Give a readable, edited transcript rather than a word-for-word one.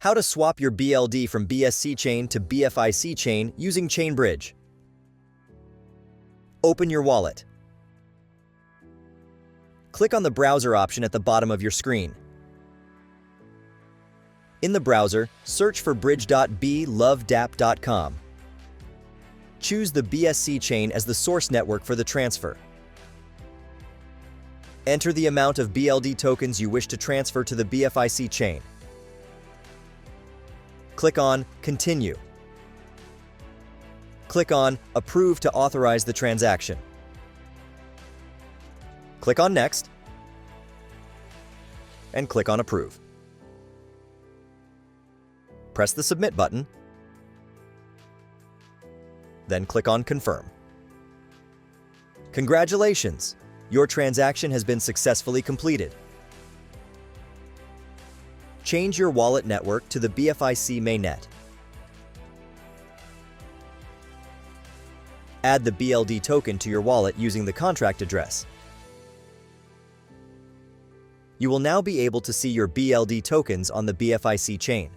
How to swap your BLD from BSC Chain to BFIC Chain using Chain Bridge. Open your wallet. Click on the browser option at the bottom of your screen. In the browser, search for bridge.blovdap.com. Choose the BSC chain as the source network for the transfer. Enter the amount of BLD tokens you wish to transfer to the BFIC chain. Click on Continue. Click on Approve to authorize the transaction. Click on Next, and click on Approve. Press the Submit button, then click on Confirm. Congratulations! Your transaction has been successfully completed. Change your wallet network to the BFIC mainnet. Add the BLD token to your wallet using the contract address. You will now be able to see your BLD tokens on the BFIC chain.